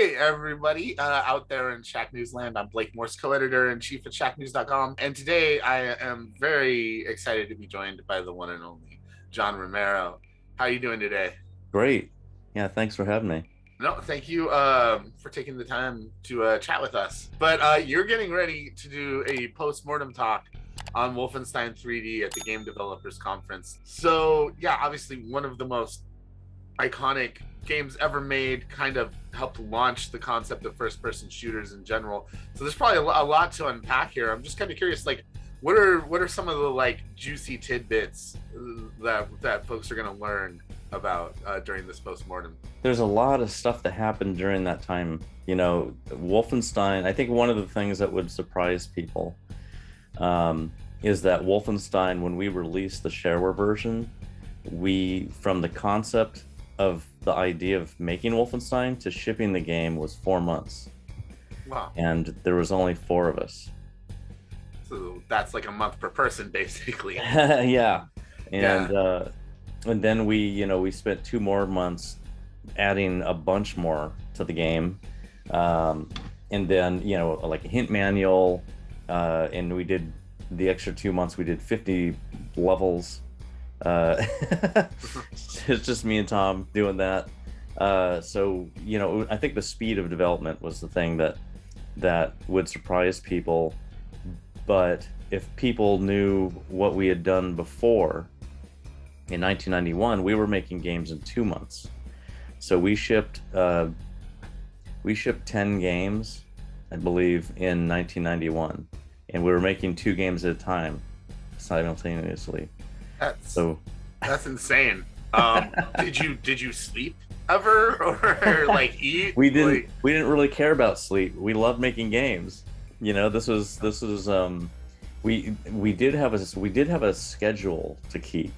Hey, everybody out there in Shacknews land. I'm Blake Morse, co-editor and chief at Shacknews.com. And today I am very excited to be joined by the one and only John Romero. How are you doing today? Great. Yeah, thanks for having me. No, thank you for taking the time to chat with us. But you're getting ready to do a post-mortem talk on Wolfenstein 3D at the Game Developers Conference. So, yeah, obviously one of the most iconic games ever made, kind of helped launch the concept of first-person shooters in general. So there's probably a lot to unpack here. I'm just kind of curious, like, what are some of the like juicy tidbits that folks are going to learn about during this postmortem? There's a lot of stuff that happened during that time. Wolfenstein, I think one of the things that would surprise people is that Wolfenstein, when we released the shareware version, from the concept of the idea of making Wolfenstein to shipping the game was 4 months. Wow. And there was only four of us. So that's like a month per person, basically. Yeah. And Yeah. and then we spent 2 more months adding a bunch more to the game. And then, like a hint manual, and we did the extra 2 months, we did 50 levels. It's just me and Tom doing that. So, I think the speed of development was the thing that would surprise people. But if people knew what we had done before, in 1991, we were making games in 2 months. So we shipped 10 games, I believe, in 1991, and we were making 2 games at a time simultaneously. That's So that's insane. Did you sleep ever or like eat? we didn't Like, we didn't really care about sleep. We loved making games. This was we did have a schedule to keep.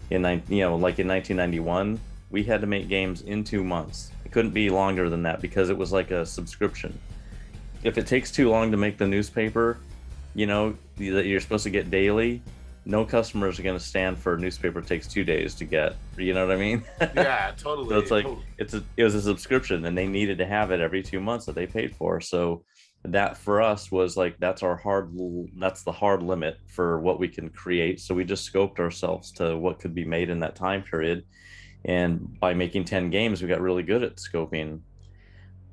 Like in 1991, we had to make games in 2 months. It couldn't be longer than that because it was like a subscription. If it takes too long to make the newspaper, that you're supposed to get daily, no customers are going to stand for a newspaper that takes 2 days to get. You know what I mean? yeah, So totally. it's like it was a subscription, and they needed to have it every 2 months that they paid for. So that for us was like that's the hard limit for what we can create. So we just scoped ourselves to what could be made in that time period, and by making 10 games, we got really good at scoping.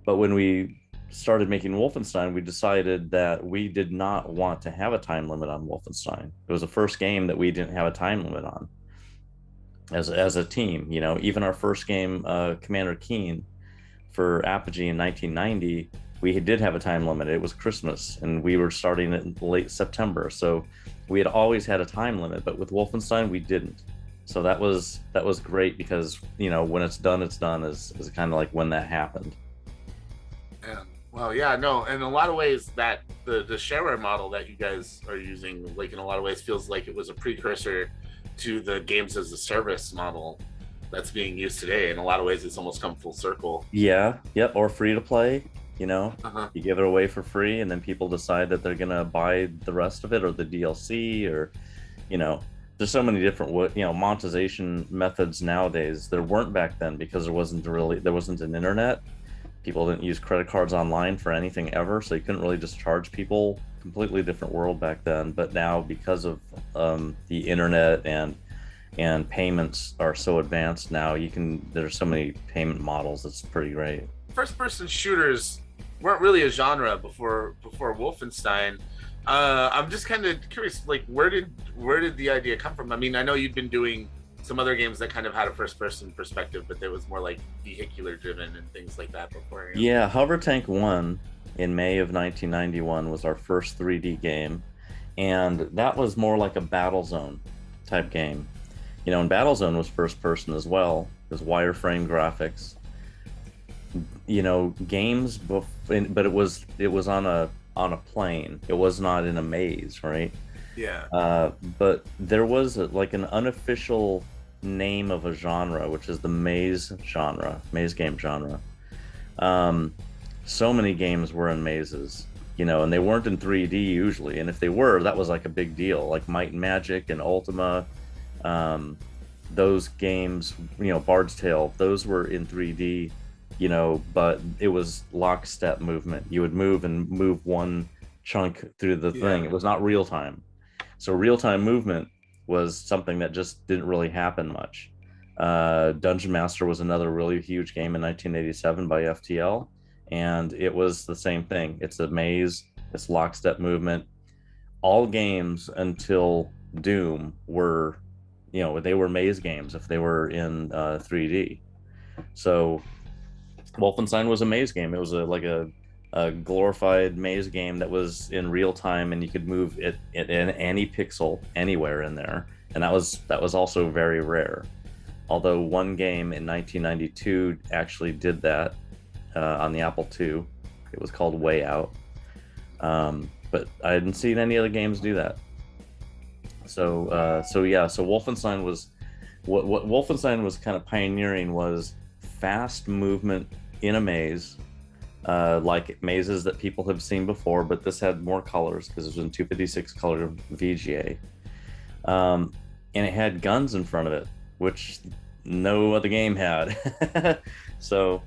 But when we started making Wolfenstein, we decided that we did not want to have a time limit on Wolfenstein. It was the first game that we didn't have a time limit on as a team. Even our first game, Commander Keen, for Apogee in 1990, we did have a time limit. It was Christmas, and we were starting it in late September. So we had always had a time limit, but with Wolfenstein, we didn't. So that was great because when it's done, is kind of like when that happened. Yeah. Well, yeah, no, in a lot of ways that the shareware model that you guys are using, like in a lot of ways, feels like it was a precursor to the games as a service model that's being used today. In a lot of ways, it's almost come full circle. Yeah, yep, or free to play. You know, Uh-huh. you give it away for free, and then people decide that they're gonna buy the rest of it or the DLC, or you know, there's so many different monetization methods nowadays. There weren't back then because there wasn't an internet. People didn't use credit cards online for anything ever, so you couldn't really just charge people. Completely different world back then. But now, because of the internet and payments are so advanced now, there's so many payment models. It's pretty great. First person shooters weren't really a genre before Wolfenstein. I'm just kind of curious, like where did the idea come from? I mean, I know you've been doing some other games that kind of had a first person perspective, but there was more like vehicular driven and things like that beforehand. Yeah, Hover Tank 1 in May of 1991 was our first 3D game, and that was more like a Battlezone type game. And Battlezone was first person as well. It was wireframe graphics. Games, but it was on a plane. It was not in a maze, right? Yeah. But there was like an unofficial name of a genre, which is the maze game genre. Um, so many games were in mazes, and they weren't in 3D usually. And if they were, that was like a big deal. Like Might and Magic and Ultima, those games, Bard's Tale, those were in 3D. but it was lockstep movement. You would move and move one chunk through the thing. It was not real time. So real time movement was something that just didn't really happen much. Dungeon Master was another really huge game in 1987 by FTL, and it was the same thing. It's a maze, it's lockstep movement. All games until Doom were, they were maze games if they were in 3D. So Wolfenstein was a maze game. It was like a glorified maze game that was in real time, and you could move it in any pixel anywhere in there. And that was also very rare. Although one game in 1992 actually did that on the Apple II. It was called Way Out. But I hadn't seen any other games do that. So Wolfenstein was what Wolfenstein was kind of pioneering was fast movement in a maze, like mazes that people have seen before, but this had more colors because it was in 256 color VGA, and it had guns in front of it, which no other game had. So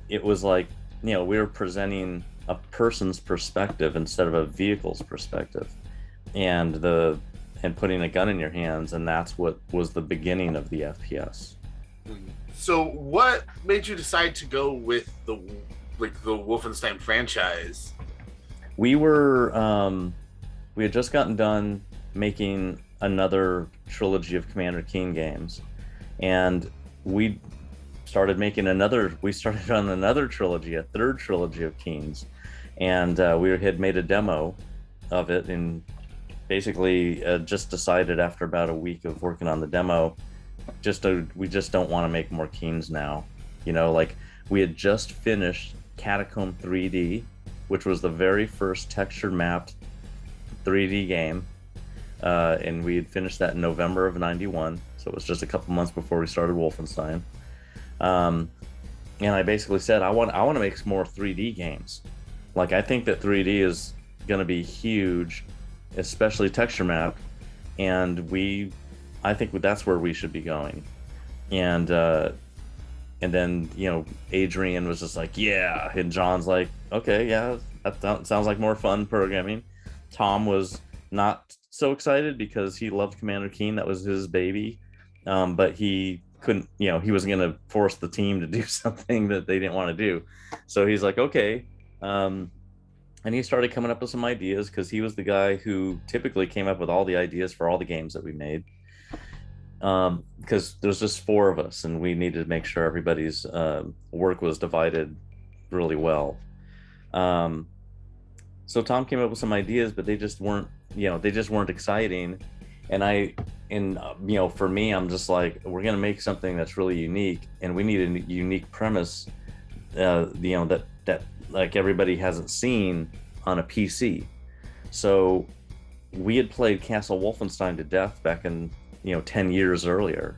it was like, we were presenting a person's perspective instead of a vehicle's perspective, and putting a gun in your hands, and that's what was the beginning of the FPS. So what made you decide to go with the Wolfenstein franchise? We had just gotten done making another trilogy of Commander Keen games, and we started on another trilogy, a third trilogy of Keens, and we had made a demo of it, and basically just decided after about a week of working on the demo, we just don't want to make more Keens now. Like, we had just finished Catacomb 3D, which was the very first texture mapped 3D game, and we had finished that in November of '91, so it was just a couple months before we started Wolfenstein. And I basically said, I want to make some more 3D games. Like, I think that 3D is going to be huge, especially texture mapped, and I think that's where we should be going. And then Adrian was just like, yeah, and John's like, okay, yeah, that sounds like more fun programming. Tom was not so excited because he loved Commander Keen, that was his baby, but he couldn't, he wasn't going to force the team to do something that they didn't want to do. So he's like, okay. And he started coming up with some ideas, because he was the guy who typically came up with all the ideas for all the games that we made. Because there's just 4 of us, and we needed to make sure everybody's work was divided really well. So Tom came up with some ideas, but they just weren't exciting. And for me, I'm just like, we're gonna make something that's really unique, and we need a unique premise, that like everybody hasn't seen on a PC. So we had played Castle Wolfenstein to death back in 10 years earlier.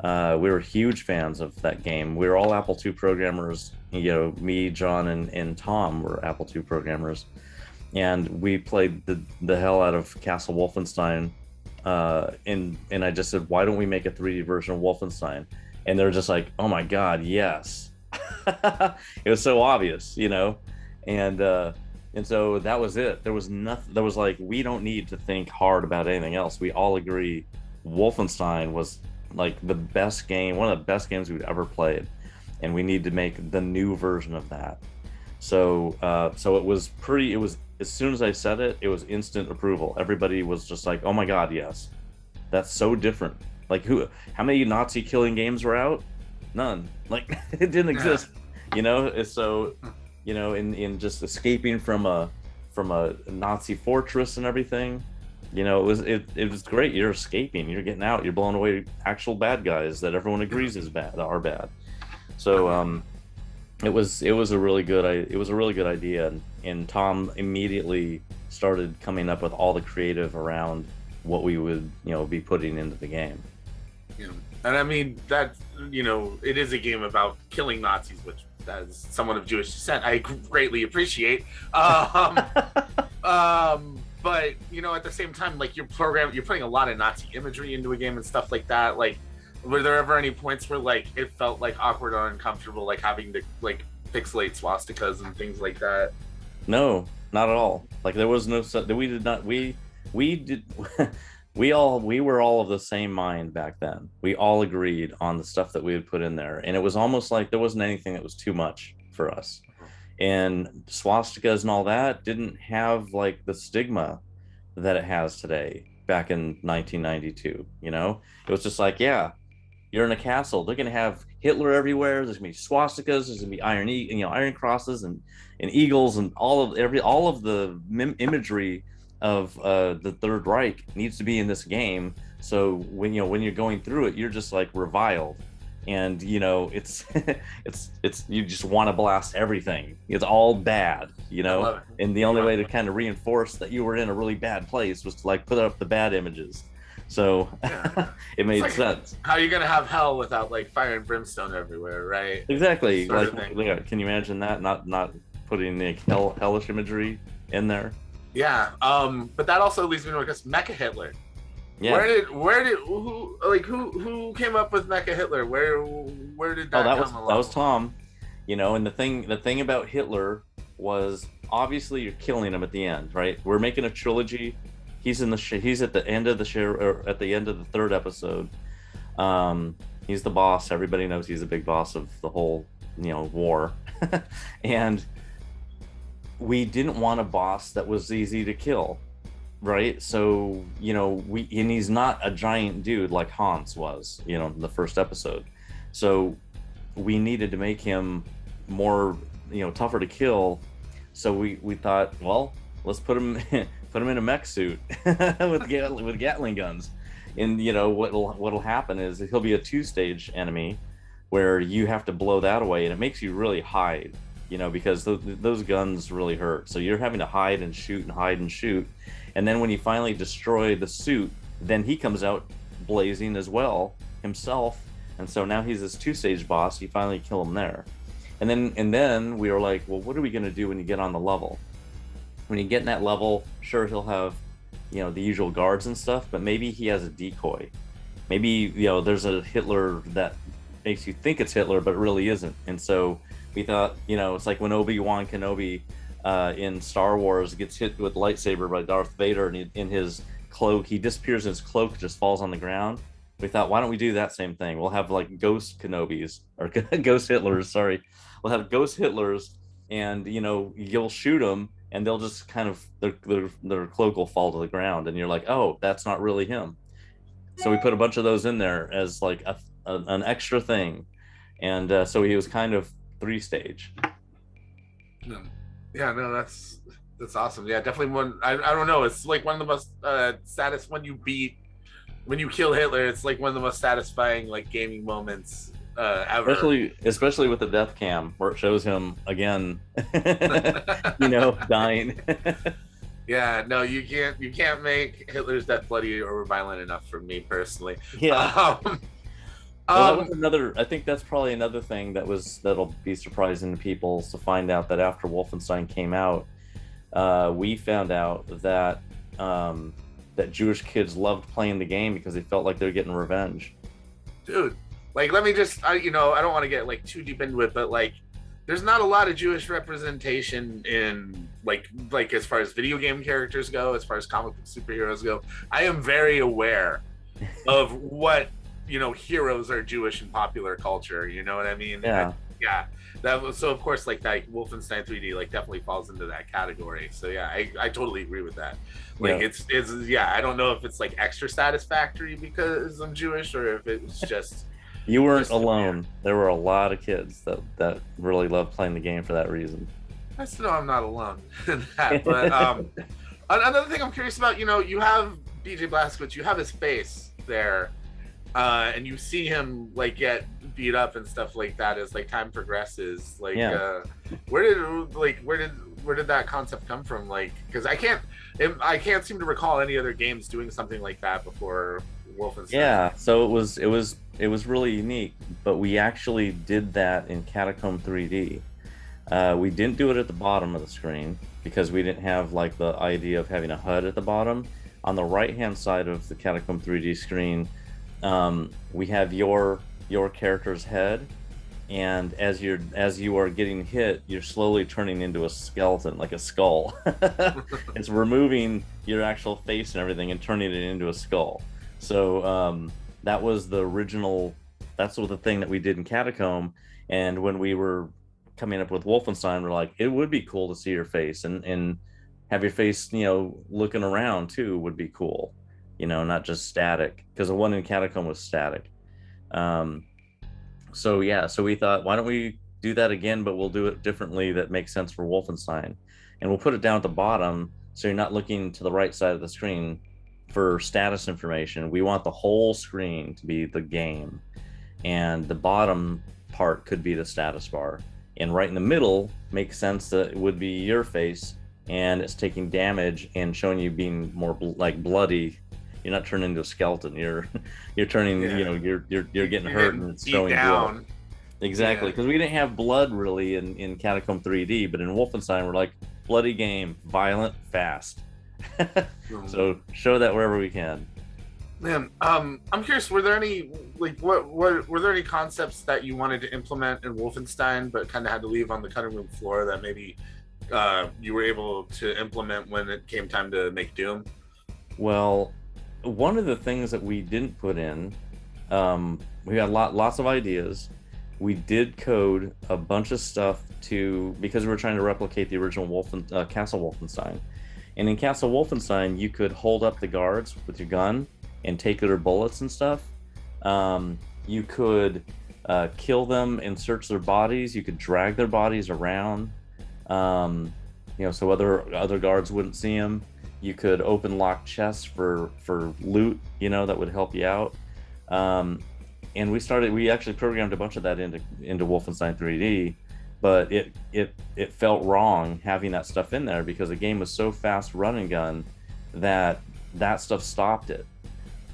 We were huge fans of that game. We were all Apple II programmers. Me, John, and Tom were Apple II programmers, and we played the hell out of Castle Wolfenstein. And I just said, why don't we make a 3D version of Wolfenstein? And they're just like, oh my god, yes. It was so obvious, and so that was it. There was nothing. There was like, we don't need to think hard about anything else. We all agree Wolfenstein was like the best game, one of the best games we've ever played, and we need to make the new version of that. So it was as soon as I said it, it was instant approval. Everybody was just like, oh my god, yes, that's so different. Like, how many Nazi killing games were out? None. Like, it didn't exist. So in just escaping from a Nazi fortress and everything, it was great. You're escaping, you're getting out, you're blowing away actual bad guys that everyone agrees are bad. So it was a really good idea, and Tom immediately started coming up with all the creative around what we would be putting into the game. And I mean, that it is a game about killing Nazis, which, as someone of Jewish descent, I greatly appreciate. But at the same time, like, you're putting a lot of Nazi imagery into a game and stuff like that. Like Were there ever any points where like it felt like awkward or uncomfortable, like having to like pixelate swastikas and things like that? No, not at all. Like there was no we did not we did we were all of the same mind back then. We all agreed on the stuff that we would put in there, and it was almost like there wasn't anything that was too much for us. And swastikas and all that didn't have like the stigma that it has today back in 1992. You know, it was just like, yeah, you're in a castle. They're gonna have Hitler everywhere. There's gonna be swastikas. There's gonna be iron crosses and eagles and all of the imagery of the Third Reich needs to be in this game. So when you're going through it, you're just like reviled, and it's it's you just want to blast everything. It's all bad, and the only way to kind of reinforce that you were in a really bad place was to like put up the bad images. So yeah. It made sense. How are you gonna have hell without like fire and brimstone everywhere, right? Exactly. Like, can you imagine that? Not putting the hellish imagery in there. Yeah. But that also leads me to Mecha Hitler. Yeah. Who came up with Mecha Hitler? Where did that come along? That was Tom. And the thing about Hitler was obviously you're killing him at the end, right? We're making a trilogy. He's at the end of at the end of the third episode. He's the boss. Everybody knows he's a big boss of the whole, war. And we didn't want a boss that was easy to kill, right? So, and he's not a giant dude like Hans was, in the first episode. So we needed to make him more, tougher to kill. So we thought, well, let's put him in a mech suit with Gatling guns, and what'll happen is he'll be a two-stage enemy where you have to blow that away, and it makes you really hide, because those guns really hurt. So you're having to hide and shoot, and then when you finally destroy the suit, then he comes out blazing as well himself, and so now he's this two-stage boss. You finally kill him there, and then we were like, well, what are we going to do when you get on the level? When you get in that level, sure, he'll have, the usual guards and stuff, but maybe he has a decoy. Maybe, there's a Hitler that makes you think it's Hitler, but it really isn't. And so we thought, it's like when Obi-Wan Kenobi in Star Wars gets hit with lightsaber by Darth Vader, and in his cloak, he disappears in his cloak, just falls on the ground. We thought, why don't we do that same thing? We'll have like ghost Kenobis, or ghost Hitlers, sorry. We'll have ghost Hitlers, and, you'll shoot them, and they'll just kind of, their cloak will fall to the ground, and you're like, oh, that's not really him. So we put a bunch of those in there as like an extra thing, and so he was kind of three-stage. Yeah, no, that's awesome. Yeah, definitely one. I don't know. It's like one of the most when you kill Hitler. It's like one of the most satisfying like gaming moments ever. Especially with the death cam where it shows him again, dying. Yeah, no, you can't make Hitler's death bloody or violent enough for me personally. Yeah. That was another. I think that's probably another thing that'll be surprising to people to find out that after Wolfenstein came out, we found out that that Jewish kids loved playing the game because they felt like they're getting revenge. Dude, like, let me just, I don't want to get like too deep into it, but like, there's not a lot of Jewish representation in like as far as video game characters go, as far as comic book superheroes go. I am very aware of what, heroes are Jewish in popular culture. You know what I mean? Yeah. That was, so of course, like that Wolfenstein 3D like definitely falls into that category. So yeah, I totally agree with that. Like it's I don't know if it's like extra satisfactory because I'm Jewish or if it's just you weren't alone. There were a lot of kids that really loved playing the game for that reason. I still know I'm not alone in that. But another thing I'm curious about, you have BJ Blazkowicz, you have his face there, and you see him like get beat up and stuff like that as like time progresses. Like, where did that concept come from? Like, because I can't seem to recall any other games doing something like that before Wolfenstein. Yeah, so it was really unique, but we actually did that in Catacomb 3D. We didn't do it at the bottom of the screen because we didn't have like the idea of having a HUD at the bottom. On the right hand side of the Catacomb 3D screen, We have your character's head, and as you are getting hit, you're slowly turning into a skeleton, like a skull. It's removing your actual face and everything and turning it into a skull. So that was the original. That's what the thing that we did in Catacomb. And when we were coming up with Wolfenstein, we're like, it would be cool to see your face, and have your face, looking around too would be cool, not just static, because the one in Catacomb was static. Um, so yeah, so we thought, why don't we do that again, but we'll do it differently that makes sense for Wolfenstein, and we'll put it down at the bottom so you're not looking to the right side of the screen for status information. We want the whole screen to be the game, and the bottom part could be the status bar, and right in the middle makes sense that it would be your face, and it's taking damage and showing you being more like bloody. You're not turning into a skeleton. You're turning. Yeah. You're getting hurt, and it's showing down. blood. Exactly, because we didn't have blood really in Catacomb 3D, but in Wolfenstein we're like, bloody game, violent, fast. So show that wherever we can. Man, I'm curious. Were there any what were there any concepts that you wanted to implement in Wolfenstein, but kind of had to leave on the cutting room floor that maybe you were able to implement when it came time to make Doom? Well, one of the things that we didn't put in, we had lots of ideas. We did code a bunch of stuff because we were trying to replicate the original Castle Wolfenstein. And in Castle Wolfenstein, you could hold up the guards with your gun and take their bullets and stuff. You could kill them and search their bodies. You could drag their bodies around, so other guards wouldn't see them. You could open lock chests for loot, that would help you out. And we actually programmed a bunch of that into Wolfenstein 3D, but it felt wrong having that stuff in there because the game was so fast run and gun that stuff stopped it.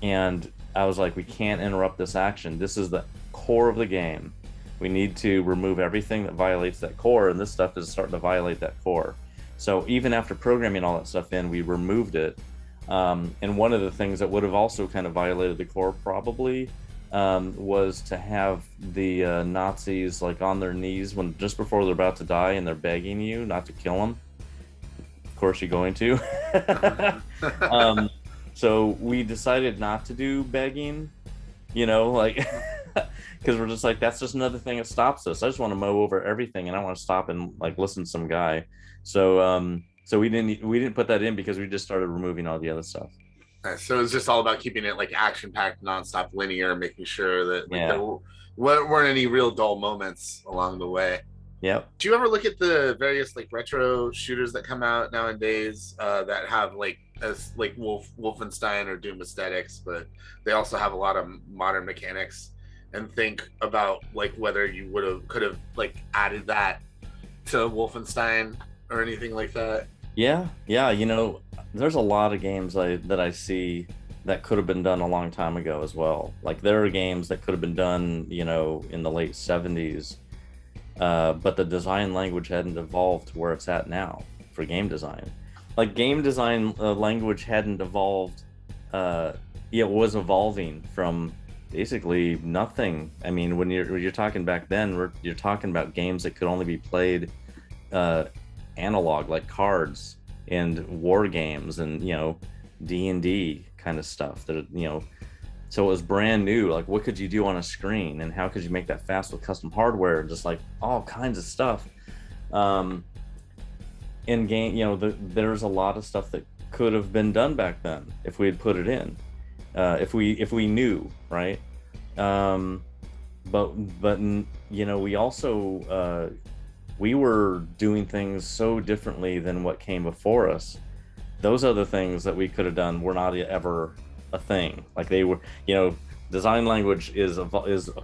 And I was like, we can't interrupt this action. This is the core of the game. We need to remove everything that violates that core, and this stuff is starting to violate that core. So even after programming all that stuff in, we removed it. And one of the things that would have also kind of violated the core probably was to have the Nazis like on their knees just before they're about to die, and they're begging you not to kill them. Of course, you're going to. So we decided not to do begging, because we're just like, that's just another thing that stops us. I just want to mow over everything, and I want to stop and like listen to some guy. So we didn't put that in because we just started removing all the other stuff. So it's just all about keeping it like action-packed, nonstop, linear, making sure that there weren't any real dull moments along the way. Yep. Do you ever look at the various like retro shooters that come out nowadays that have like Wolfenstein or Doom aesthetics, but they also have a lot of modern mechanics, and think about like whether you could have like added that to Wolfenstein or anything like that? Yeah. There's a lot of games that I see that could have been done a long time ago as well. Like there are games that could have been done, in the late 70s, but the design language hadn't evolved to where it's at now for game design. Like game design language hadn't evolved. It was evolving from basically nothing. I mean, when you're talking back then, you're talking about games that could only be played analog, like cards and war games and D&D kind of stuff that so it was brand new. Like what could you do on a screen, and how could you make that fast with custom hardware, and just like all kinds of stuff. In game, there's a lot of stuff that could have been done back then if we had put it in, if we knew, right? But we also we were doing things so differently than what came before us. Those other things that we could have done were not ever a thing. Like they were, design language is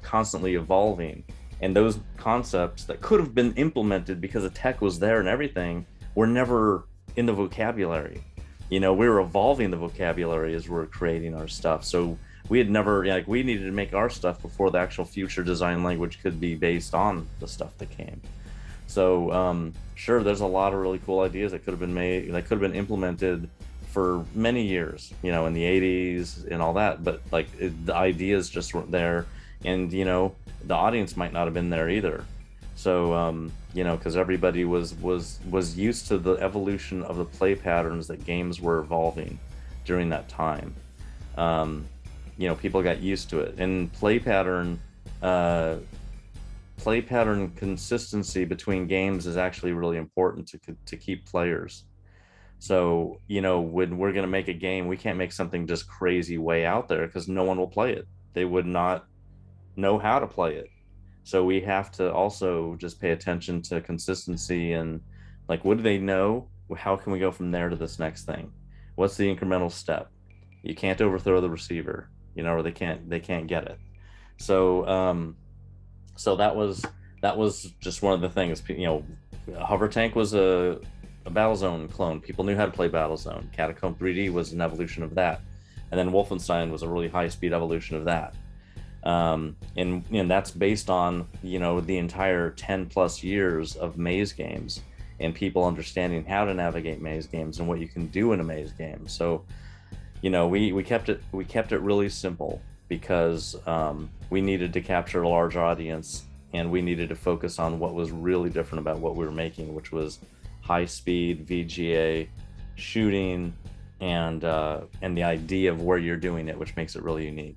constantly evolving, and those concepts that could have been implemented because the tech was there and everything were never in the vocabulary. We were evolving the vocabulary as we're creating our stuff. So we had never, we needed to make our stuff before the actual future design language could be based on the stuff that came. So sure, there's a lot of really cool ideas that could have been made, that could have been implemented for many years, you know, in the 80s and all that, but like the ideas just weren't there, and you know, the audience might not have been there either. So you know, because everybody was used to the evolution of the play patterns that games were evolving during that time. You know, people got used to it, and play pattern consistency between games is actually really important to keep players. So, you know, when we're going to make a game, we can't make something just crazy way out there because no one will play it. They would not know how to play it. So we have to also just pay attention to consistency and like, what do they know? How can we go from there to this next thing? What's the incremental step? You can't overthrow the receiver, you know, or they can't get it. So, so that was just one of the things. You know, Hover Tank was a Battlezone clone. People knew how to play Battlezone. Catacomb 3D was an evolution of that, and then Wolfenstein was a really high-speed evolution of that. And that's based on, you know, the entire 10 plus years of maze games and people understanding how to navigate maze games and what you can do in a maze game. So, you know, we kept it really simple because we needed to capture a large audience, and we needed to focus on what was really different about what we were making, which was high speed VGA shooting, and the idea of where you're doing it, which makes it really unique.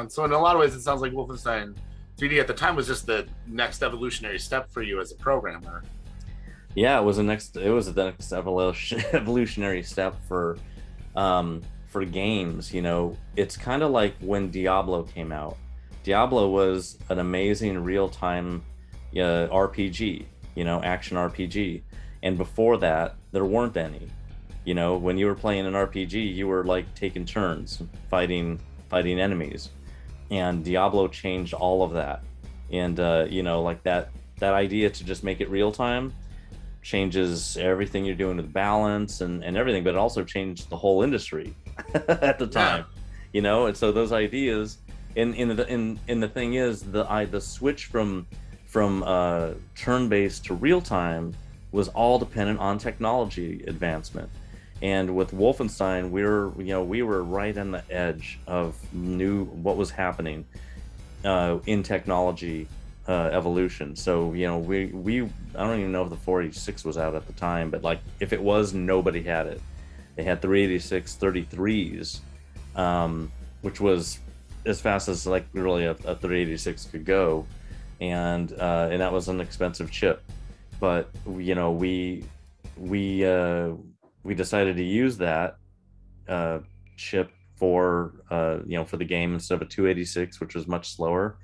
So in a lot of ways, it sounds like Wolfenstein 3D at the time was just the next evolutionary step for you as a programmer. Yeah, it was the next evolutionary step for games. You know, it's kind of like when Diablo came out. Diablo was an amazing real-time RPG, you know, action RPG. And before that, there weren't any. You know, when you were playing an RPG, you were like taking turns fighting enemies. And Diablo changed all of that. And you know, like that idea to just make it real time changes everything you're doing with balance and everything, but it also changed the whole industry at the time. Yeah. You know, and so those ideas, and the thing is, the switch from turn-based to real-time was all dependent on technology advancement. And with Wolfenstein, we were right on the edge of what was happening in technology evolution. So, you know, I don't even know if the 486 was out at the time, but like if it was, nobody had it. They had 386 33s, which was as fast as like really a 386 could go, and that was an expensive chip. But you know, we decided to use that chip for you know, for the game instead of a 286, which was much slower,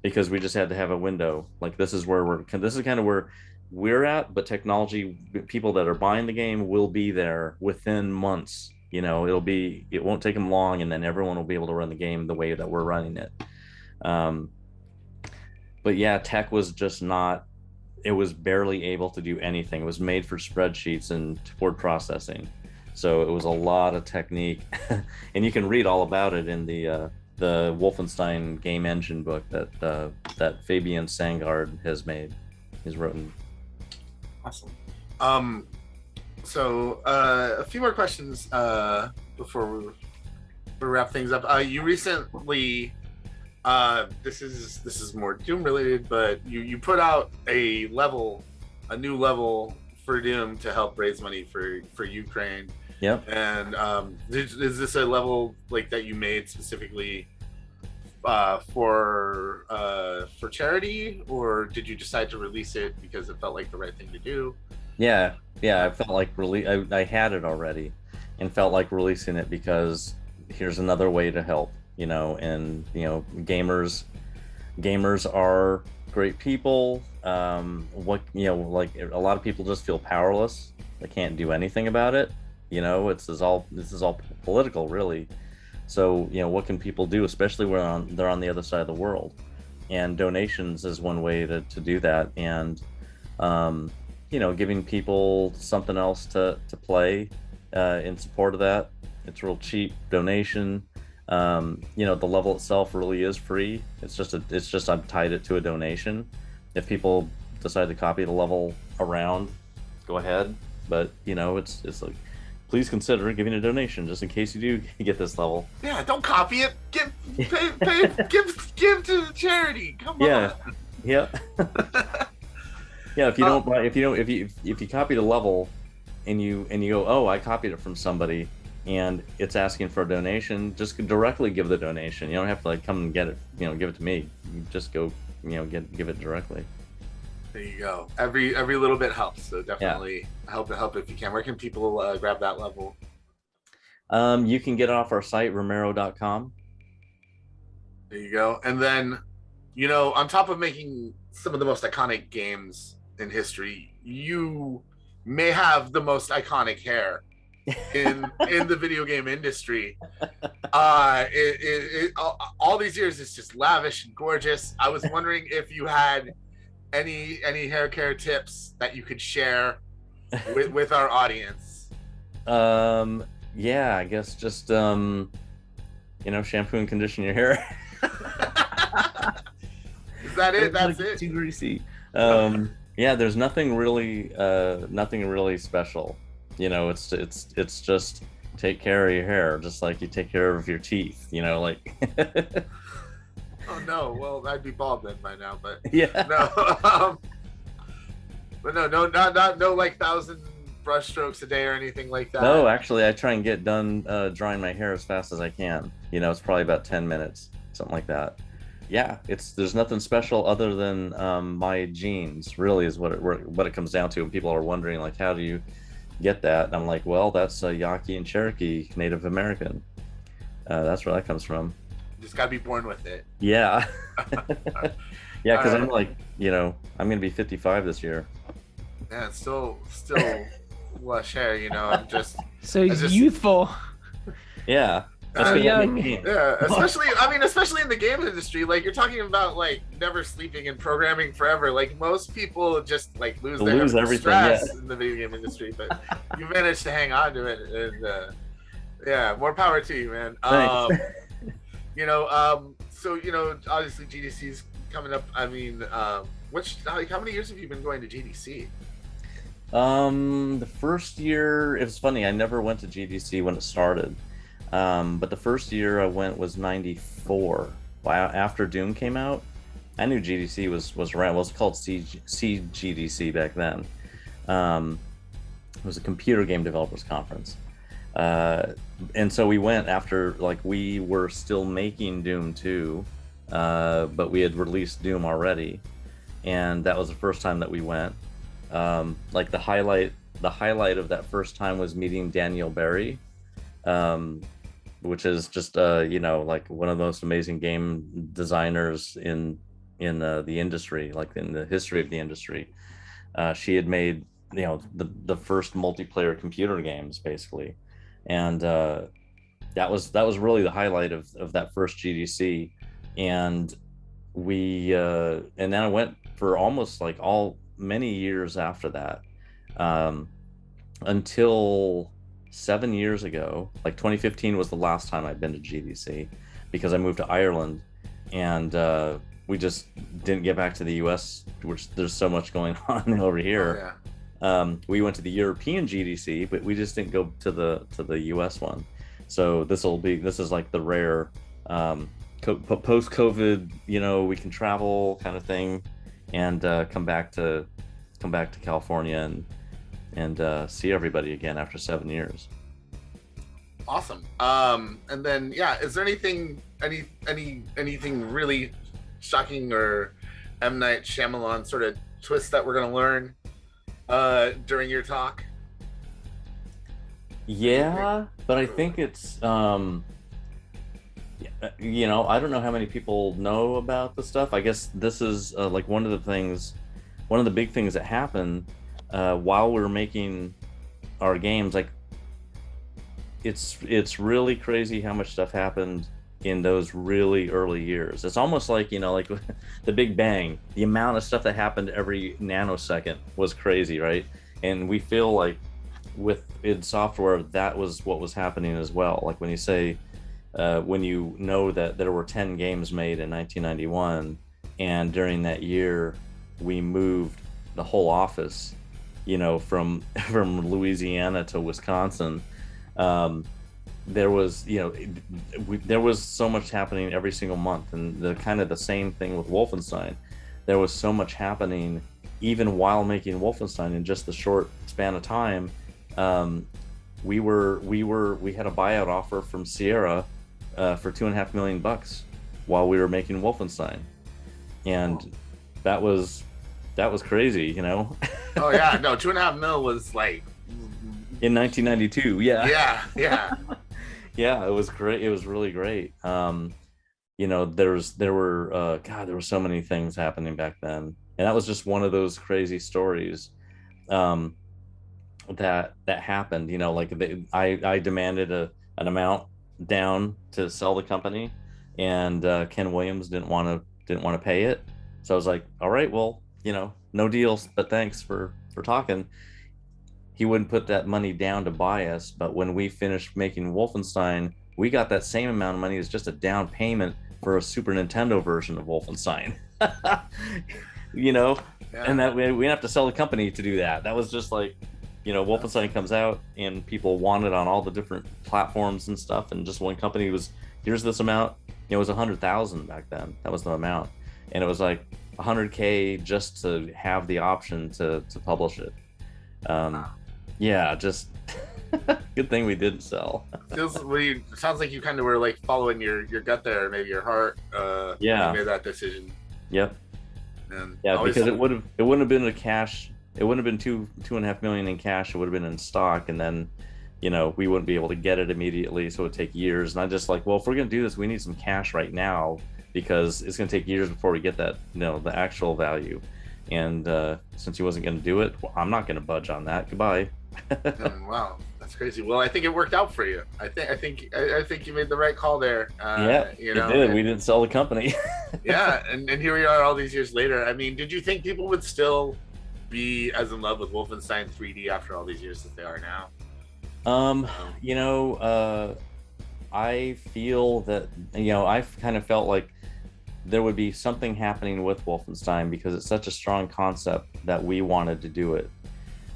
because we just had to have a window. Like this is kind of where we're at, but technology, people that are buying the game will be there within months. You know, it won't take them long, and then everyone will be able to run the game the way that we're running it. But yeah, tech was just not, it was barely able to do anything. It was made for spreadsheets and word processing. So it was a lot of technique. And you can read all about it in the Wolfenstein game engine book that Fabian Sangard has written. Awesome. So a few more questions before we wrap things up. You recently, this is more Doom related, but you put out a new level for Doom to help raise money for Ukraine. Yep. And is this a level like that you made specifically for charity, or did you decide to release it because it felt like the right thing to do? Yeah, I felt like I had it already and felt like releasing it because here's another way to help, you know. And you know, gamers are great people. What, you know, like a lot of people just feel powerless. They can't do anything about it. You know, this is all political, really. So, you know, what can people do, especially when they're on the other side of the world? And donations is one way to do that. And you know, giving people something else to play in support of that. It's real cheap donation. You know, the level itself really is free. It's just I've tied it to a donation. If people decide to copy the level around, go ahead. But you know, it's like please consider giving a donation just in case you do get this level. Yeah, don't copy it. Give to the charity. Come Yeah, on. yeah, yeah. If you don't buy, if you copy the level, and you go, oh, I copied it from somebody, and it's asking for a donation, just directly give the donation. You don't have to like come and get it. Give it to me. You just go, give it directly. There you go. Every little bit helps. So definitely help if you can. Where can people grab that level? You can get it off our site, romero.com. There you go. And then, on top of making some of the most iconic games in history, you may have the most iconic hair in the video game industry. All these years, it's just lavish and gorgeous. I was wondering if you had any hair care tips that you could share with our audience. Yeah, I guess just shampoo and condition your hair. Is that it? That's it. Too greasy. Yeah, there's nothing really special. It's just take care of your hair, just like you take care of your teeth. Oh no! Well, I'd be bald then by now, but yeah. No, but no, no, like 1,000 brush strokes a day or anything like that. No, actually, I try and get done drying my hair as fast as I can. It's probably about 10 minutes, something like that. Yeah, there's nothing special other than my genes. Really, is what it comes down to. And people are wondering, like, how do you get that? And I'm like, well, that's Yaqui and Cherokee Native American. That's where that comes from. Just gotta be born with it. Yeah. Yeah, because I'm like, I'm gonna be 55 this year. Yeah, still lush hair. I'm just so youthful. Yeah. So young. Yeah, especially in the game industry. Like, you're talking about like never sleeping and programming forever. Like, most people just like lose everything, stress in the video game industry, but you managed to hang on to it, and yeah, more power to you, man. Thanks. So obviously GDC's coming up. I mean, how many years have you been going to GDC? The first year, it was funny. I never went to GDC when it started. But the first year I went was 94. After Doom came out, I knew GDC was around. Well, it was called CGDC back then. It was a computer game developers conference. And so we went after, like, we were still making Doom 2, but we had released Doom already. And that was the first time that we went. Like, the highlight of that first time was meeting Daniel Barry. Which is just like one of the most amazing game designers in the industry, like in the history of the industry. She had made the first multiplayer computer games, basically, and that was really the highlight of that first GDC. And and then I went for almost like many years after that, until 7 years ago. Like 2015 was the last time I'd been to GDC, because I moved to Ireland, and we just didn't get back to the US, which there's so much going on over here. Oh, yeah. We went to the European GDC, but we just didn't go to the US one. So this is like the rare post-COVID, we can travel kind of thing, and come back to California and see everybody again after 7 years. Awesome. And then, yeah, is there anything really shocking or M. Night Shyamalan sort of twist that we're gonna learn during your talk? Yeah, but I think it's I don't know how many people know about the stuff. I guess this is like one of the big things that happened while we were making our games. Like, it's really crazy how much stuff happened in those really early years. It's almost like, like the Big Bang, the amount of stuff that happened every nanosecond was crazy, right? And we feel like in software, that was what was happening as well. Like, when you say, when you know that there were 10 games made in 1991, and during that year, we moved the whole office, from Louisiana to Wisconsin. There was, there was so much happening every single month, and the kind of the same thing with Wolfenstein. There was so much happening even while making Wolfenstein in just the short span of time. We had a buyout offer from Sierra for $2.5 million while we were making Wolfenstein, and that was crazy, Oh yeah, no, 2.5 mil was like in 1992. Yeah, yeah. It was great. It was really great. There were so many things happening back then, and that was just one of those crazy stories that happened. I demanded an amount down to sell the company, and Ken Williams didn't want to pay it. So I was like, all right, well, no deals, but thanks for talking. He wouldn't put that money down to buy us, but when we finished making Wolfenstein, we got that same amount of money as just a down payment for a Super Nintendo version of Wolfenstein. Yeah. And that we didn't have to sell the company to do that. That was just like, Wolfenstein comes out and people want it on all the different platforms and stuff, and just one company was, here's this amount. It was 100,000 back then. That was the amount, and it was like 100K just to have the option to publish it. Yeah, just good thing we didn't sell. Sounds like you kind of were like following your gut there, maybe your heart. Yeah, when you made that decision. Yep. And yeah, because it wouldn't have been a cash. It wouldn't have been $2.5 million in cash. It would have been in stock, and then, we wouldn't be able to get it immediately, so it would take years. And I just like, well, if we're gonna do this, we need some cash right now, because it's gonna take years before we get that, the actual value. And since he wasn't gonna do it, well, I'm not gonna budge on that. Goodbye. Wow, that's crazy. Well, I think it worked out for you. I think you made the right call there. Yeah, it did. We didn't sell the company. Yeah, and here we are all these years later. I mean, did you think people would still be as in love with Wolfenstein 3D after all these years as they are now? I feel that, I've kind of felt like there would be something happening with Wolfenstein because it's such a strong concept that we wanted to do it.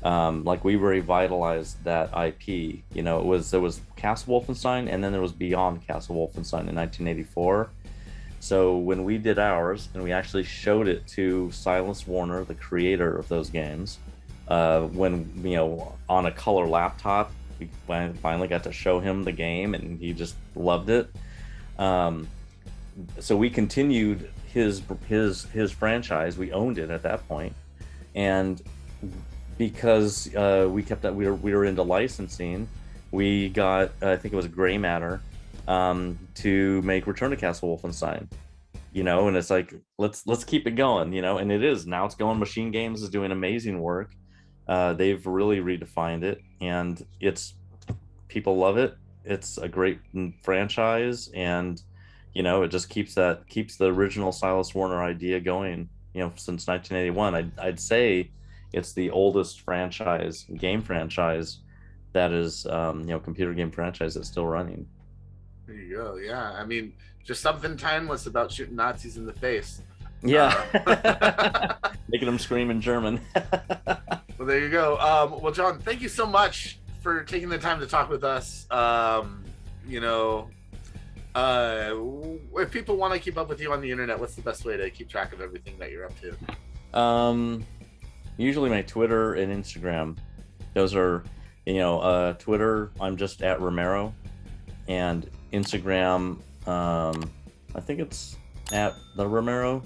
Like we revitalized that IP. There was Castle Wolfenstein, and then there was Beyond Castle Wolfenstein in 1984. So when we did ours, and we actually showed it to Silas Warner, the creator of those games, when on a color laptop, we finally got to show him the game, and he just loved it. So we continued his franchise. We owned it at that point, and because we were into licensing, we got, I think it was Gray Matter, to make Return to Castle Wolfenstein, and it's like, let's keep it going, and it is. Now it's going. Machine Games is doing amazing work. They've really redefined it, and people love it. It's a great franchise, and it just keeps the original Silas Warner idea going, since 1981. I'd say it's the oldest game franchise that is, computer game franchise that's still running. There you go. Yeah, I mean, just something timeless about shooting Nazis in the face. Yeah. Making them scream in German. Well, there you go. Well, John, thank you so much for taking the time to talk with us. If people want to keep up with you on the internet, what's the best way to keep track of everything that you're up to? Usually my Twitter and Instagram. Those are, Twitter, I'm just at Romero, and Instagram, I think it's at the Romero.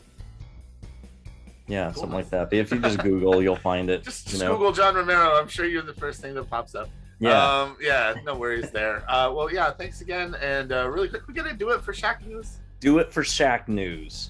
Yeah, cool. Something like that. But if you just Google, you'll find it. Just Google John Romero. I'm sure you're the first thing that pops up. Yeah. Yeah, no worries there. Well, yeah, thanks again. And really quick, we got to do it for Shacknews. Do it for Shacknews.